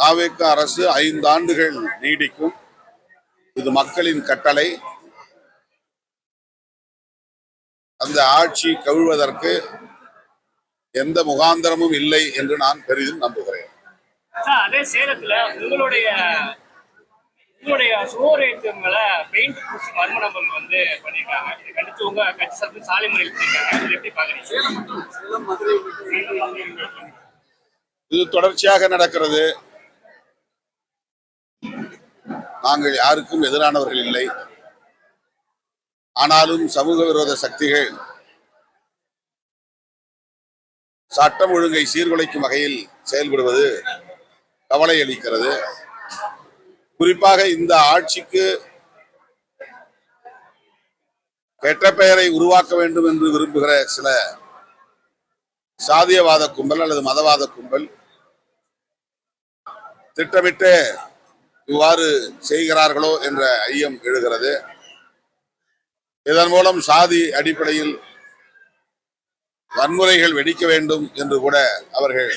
தாவேக அரசு 5 ஆண்டுகள் நீடிக்கும். இது மக்களின் கட்டளை. அந்த ஆட்சி கவிழ்வதற்கு எந்த முகாந்திரமும் இல்லை என்று நான் பெரிதும் நம்புகிறேன். அதே சேலத்துல உங்களுடைய சுகோரேத்தங்களை பெயிண்ட் பூசி மர்ம நபர்கள் வந்து பண்ணிருக்காங்க. இதை கண்டிச்சு உங்க கட்சி சார்பில் சாலை முறையில் பண்ணிருக்காங்க. எப்படி பாக்குறீங்க? இது தொடர்ச்சியாக நடக்கிறது. நாங்கள் யாருக்கும் எதிரானவர்கள் இல்லை. ஆனாலும் சமூக விரோத சக்திகள் சட்டம் ஒழுங்கை சீர்குலைக்கும் வகையில் செயல்படுவது கவலை அளிக்கிறது. குறிப்பாக இந்த ஆட்சிக்கு கெட்ட பெயரை உருவாக்க வேண்டும் என்று விரும்புகிற சில சாதியவாத கும்பல் அல்லது மதவாத கும்பல் திட்டமிட்டு இவ்வாறு செய்கிறார்களோ என்ற ஐயம் எழுகிறது. இதன் மூலம் சாதி அடிப்படையில் வன்முறைகள் வெடிக்க வேண்டும் என்று கூட அவர்கள்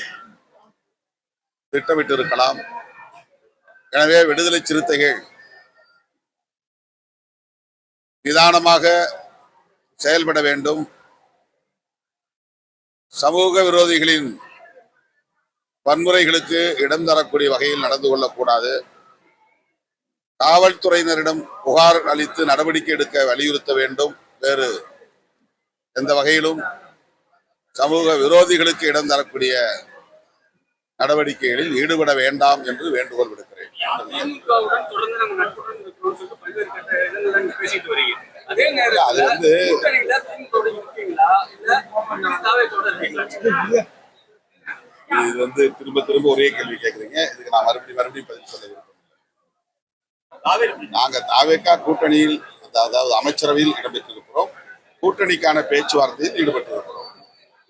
திட்டமிட்டிருக்கலாம். எனவே விடுதலை சிறுத்தைகள் நிதானமாக செயல்பட வேண்டும். சமூக விரோதிகளின் வன்முறைகளுக்கு இடம் தரக்கூடிய வகையில் நடந்து கொள்ளக்கூடாது. காவல்துறையினரிடம் புகார் அளித்து நடவடிக்கை எடுக்க வலியுறுத்த வேண்டும். வேறு எந்த வகையிலும் சமூக விரோதிகளுக்கு இடம் தரக்கூடிய நடவடிக்கைகளில் ஈடுபட வேண்டாம் என்று வேண்டுகோள் விடுக்கிறேன். அது வந்து இது வந்து திரும்ப திரும்ப ஒரே கேள்வி கேட்கறீங்க. இதுக்கு நான் மறுபடியும் பதில் சொல்ல விரும்புகிறேன். நாங்க தாவேகா கூட்டணியில் அதாவது அமைச்சரவையில் இடம்பெற்றிருக்கிறோம். கூட்டணிக்கான பேச்சுவார்த்தையில் ஈடுபட்டிருக்கிறோம்.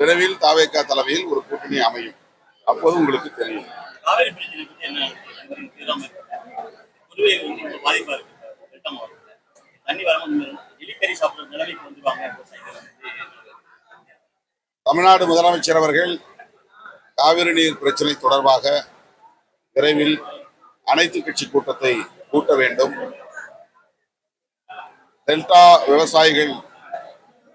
விரைவில் தாவேகா தலைமையில் ஒரு கூட்டணி அமையும். அப்போது உங்களுக்கு தெரியும். தமிழ்நாடு முதலமைச்சர் அவர்கள் காவிரி நீர் பிரச்சனை தொடர்பாக விரைவில் அனைத்து கட்சி கூட்டத்தை கூட்ட வேண்டும். டெல்டா விவசாயிகள்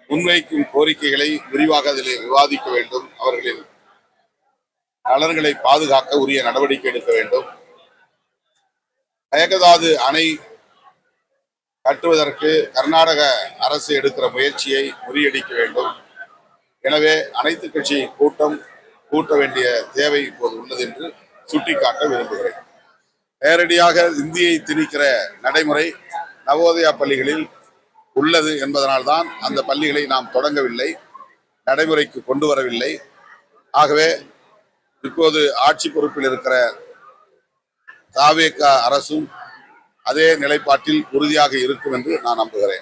முன்வைக்கும் கோரிக்கைகளை விரிவாக அதில் விவாதிக்க வேண்டும். அவர்களின் நலன்களை பாதுகாக்க உரிய நடவடிக்கை எடுக்க வேண்டும். மேகதாது அணை கட்டுவதற்கு கர்நாடக அரசு எடுக்கிற முயற்சியை முறியடிக்க வேண்டும். எனவே அனைத்து கட்சி கூட்டம் கூட்ட வேண்டிய தேவை இப்போது உள்ளது என்று சுட்டிக்காட்ட விரும்புகிறேன். நேரடியாக இந்தியை திணிக்கிற நடைமுறை நவோதயா பள்ளிகளில் உள்ளது என்பதனால்தான் அந்த பள்ளிகளை நாம் தொடங்கவில்லை, நடைமுறைக்கு கொண்டு வரவில்லை. ஆகவே இப்போது ஆட்சி பொறுப்பில் இருக்கிற தாவேகா அரசும் அதே நிலைப்பாட்டில் உறுதியாக இருக்கும் என்று நான் நம்புகிறேன்.